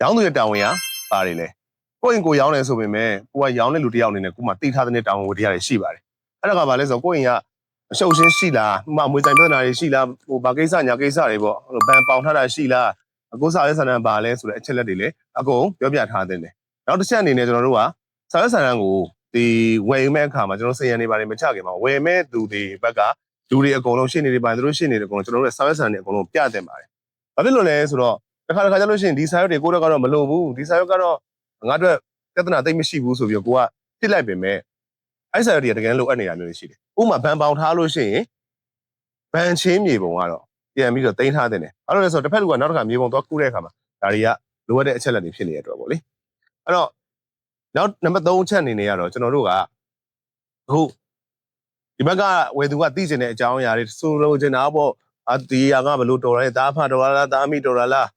ရောင်းသူရဲ့တာဝန်ကပါတယ်လေကိုယ့်ရင်ကိုရောင်းတယ်ဆိုပေမဲ့ကိုကရောင်းတဲ့လူတစ်ယောက်အနေနဲ့ကိုမှတိထားတဲ့တာဝန်ဝတ္တရားတွေရှိပါတယ်အဲ့ဒါကဘာလဲဆိုတော့ကိုယ့်ရင်ကအရှုပ်ရှင်းရှိလားဥမွေဆိုင်ပြဿနာတွေရှိလားဟိုဘာကိစ္စညာကိစ္စတွေပေါ့ဘန်ပေါင်ထားတာရှိလားကိုစားရဲဆန္ဒပါလဲဆိုတဲ့အချက်လက်တွေလည်းအကုန်ပြောပြထားတဲ့တယ်နောက်တစ်ချက်အနေနဲ့ကျွန်တော်တို့ကစားရဲဆန္ဒကိုဒီဝယ်မဲ့အခါမှာကျွန်တော်စည်ရန်နေပါတယ်မချခင်မှာဝယ်မဲ့သူတွေဘက်ကလူတွေအကုန်လုံးရှင်းနေတယ်ပါသူတို့ရှင်းနေတယ်အကုန်လုံးကျွန်တော်တို့စားရဲဆန္ဒတွေအကုန်လုံးပြတင်ပါတယ်ဘာဖြစ်လို့လဲဆိုတော့တစ်ခါကျလို့ရှိရင်ဒီစာရွက်တွေကိုတော့ကတော့မလိုဘူးဒီစာရွက်ကတော့ငါတို့ပြဿနာသိမ့်မရှိဘူးဆိုပြီးတော့ကိုကတစ်လိုက်ပေမဲ့အဲ့စာရွက်တွေကတကယ်လိုအပ်နေတာမျိုးရှိတယ်ဥပမာဘန်ပေါင်ထားလို့ရှိရင်ဘန်ချင်းမြေပုံကတော့ပြန်ပြီးတော့တင်ထားတဲ့တယ်အဲ့လိုလဲဆိုတော့တစ်ဖက်လူကနောက်တစ်ခါမြေပုံသွားကူးတဲ့အခါမှာဒါတွေကလိုအပ်တဲ့အချက်လက်တွေဖြစ်နေတဲ့အတွက်ပေါ့လေအဲ့တော့နောက်နံပါတ်3အချက်အနေနဲ့ကတော့ကျွန်တော်တို့ကအခုဒီဘက်ကဝယ်သူကသိကျင်တဲ့အကြောင်းအရာတွေဆိုလိုချင်တာပေါ့ဒီဟာကဘလို့တော်ရဲတားဖတော်လားတားမိတော်လား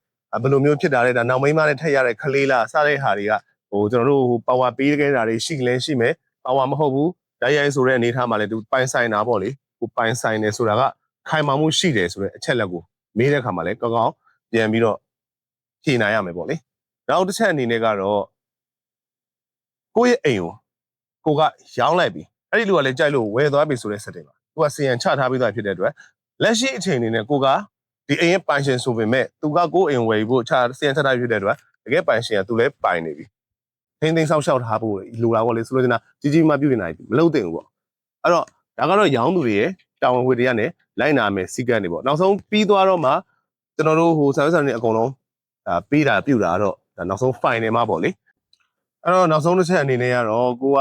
ဘယ်လိုမျိုးဖြစ်တာလဲဒါနောက်မိန်းမနဲ့ထက်ရတဲ့ခလေးလားစတဲ့ဟာတွေကဟိုကျွန်တော်တို့ဟိုပါဝါပေးခဲ့တာတွေရှိလဲရှိမယ်ပါဝါမဟုတ်ဘူးဓာတ်ရိုက်ဆိုတဲ့အနေထားမှာလည်းသူပိုင်ဆိုင်တာပေါ့လေဟိုပိုင်ဆိုင်တယ်ဆိုတာကခိုင်မာမှုရှိတယ်ဆိုတဲ့အချက်လက်ကိုမေးတဲ့အခါမှာလည်းကောင်းကောင်းပြန်ပြီးတော့ဖြေနိုင်ရမယ်ပေါ့လေနောက်တစ်ချက်အနေနဲ့ကတော့ကိုယ့်ရဲ့အိမ်ကိုကရောင်းလိုက်ပြီအဲ့ဒီလူကလည်းကြိုက်လို့ဝယ်သွားပြီဆိုတဲ့ setting ပါသူကစီယံချထားပြီးသားဖြစ်တဲ့အတွက်လက်ရှိအချိန်အနေနဲ့ကိုကဒီအိမ်ရဲ့ပိုင်ရှင်ဆိုပေမဲ့သူကကိုယ်အိမ်ဝယ်ဖို့စီယံချထားဖြစ်တဲ့အတွက်တကယ်ပိုင်ရှင်ကသူလည်းပိုင်နေပြီထိန်းသိမ်းဆောက်ရှောက်ထားဖို့လိုတာပေါ့လေဆိုလို့နေတာကြီးကြီးမှပြုနေနိုင်ပြီမလုပ်သင့်ဘူးပေါ့အဲ့တော့ဒါကတော့ရောင်းသူတွေရဲ့တာဝန်ဝတ္တရားနဲ့လိုက်နာမယ်စီကံတွေပေါ့နောက်ဆုံးပြီးသွားတော့မှကျွန်တော်တို့ဟိုဆန်ဆန်တွေအကုန်လုံးပေးတာပြုတာတော့နောက်ဆုံး final မှာပေါ့လေအဲ့တော့နောက်ဆုံးတစ်ချက်အနေနဲ့ကတော့ကိုက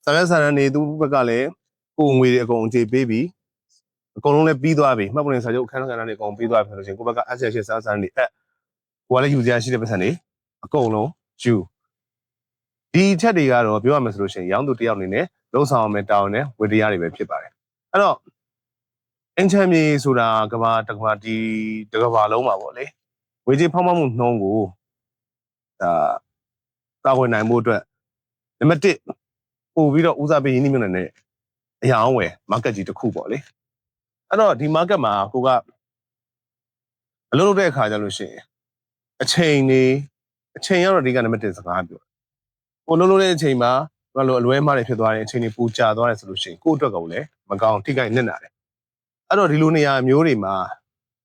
ဆန်ဆန်နေသူဘက်ကလည်းကိုငွေတွေအကုန်အခြေပေးပြီးအကုန်လုံးလည်းပြီးသွားပြီမှတ်ပုံတင်စာချုပ်အခန်းကဏ္ဍတွေအကုန်ပြီးသွားပြီဆိုလို့ရှိရင်ကိုဘက်က asset ရှင်းဆန်နေကိုကလည်းယူစရာရှိတဲ့ပတ်စံတွေအကုန်လုံးယူဒီချက်တွေကတော့ပြောရမယ်ဆိုလို့ရှိရင်ရောင်းသူတယောက်အနေနဲ့လုံဆောင်အောင်တောင်းနဲ့ဝတ္တရားတွေပဲဖြစ်ပါတယ်အဲ့တော့အင်ချမ်းမြေဆိုတာကဘာတကဘာဒီတကဘာလုံးပါပေါ့လေဝေကြီးဖောက်မှမှုနှုံးကိုကာကွယ်နိုင်မှုအတွက်နံပါတ်1ပို့ပြီးတော့ဦးစားပေးရင်းနှီးမြှုပ်နှံတဲ့အရာအဝယ် market ကြီးတစ်ခုပေါ့လေအဲ့တော့ဒီ market မှာကိုကအလုပ်လုပ်တဲ့အခါကျလို့ရှိရင်အချိန်ကတော့ဒီကနံပါတ်1စကားပြောကိုလုပ်လို့တဲ့အချိန်မှာဘာလို့အလွဲမှားတွေဖြစ်သွားတယ်အချိန်တွေပူကျသွားတယ်ဆိုလို့ရှိရင်ကိုယ့်အတွက်ကလည်းမကောင်းထိခိုက်နစ်နာတယ်အဲ့တော့ဒီလိုနေရာမျိုးတွေမှာ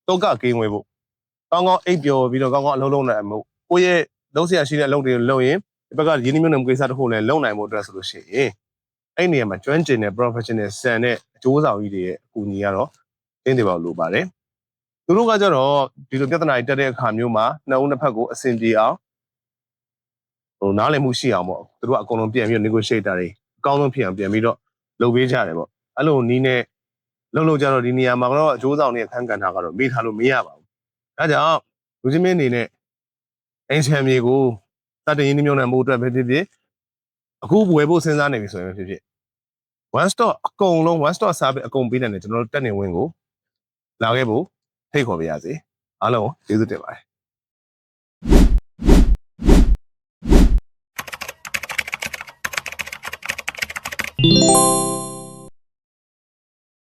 တောကကင်းဝေးဖို့ကောင်းကောင်းအိပ်ပျော်ပြီးတော့ကောင်းကောင်းအလုပ်လုပ်နိုင်မှုကိုယ့်ရဲ့လုပ်เสียရှိတဲ့အလုပ်တွေကိုလုပ်ရင်ဒီဘက်ကရင်းနှီးမြှုပ်နှံမှုကိစ္စတစ်ခုလည်းလုပ်နိုင်ဖို့အတွက်ဆိုလို့ရှိရင်အဲ့နေရာမှာကျွမ်းကျင်တဲ့ professional ဆန်တဲ့အကျိုးဆောင်ကြီးတွေရဲ့အကူအညီကတော့တင်းတယ်ပါလို့ပါတယ်သူတို့ကကြတော့ဒီလိုပြဿနာတွေတက်တဲ့အခါမျိုးမှာနှစ်ဦးနှစ်ဖက်ကိုအဆင်ပြေအောင်ဟိုနားလည်မှုရှိအောင်ပေါ့သူတို့ကအကုန်လုံးပြန်ပြီး negotiate တာတွေအကောင်းဆုံးဖြစ်အောင်ပြန်ပြီးတော့လုပ်ပေးကြတယ်ပေါ့အဲ့လိုနီးနဲ့လုပ်ကြတော့ဒီနေရာမှာကတော့အကျိုးဆောင်တဲ့အခန်းကဏ္ဍကတော့မေ့ထားလို့မရပါဘူးဒါကြောင့်လူချင်းမင်းအနေနဲ့အင်ချမ်းမြေကိုတတ်တရင်းနှီးမြှုပ်နှံမှုအတွက်ပဲဖြစ်ဖြစ်အခုဝယ်ဖို့စဉ်းစားနေပြီဆိုရင်ဖြစ်ဖြစ် one stop အကုန်လုံး one stop service အကုန်ပေးနိုင်တယ်ကျွန်တော်တို့တက်နေဝင်ကိုလာခဲ့ဖို့ဖိတ်ခေါ်ပါရစေအားလုံးကျေးဇူးတင်ပါတယ်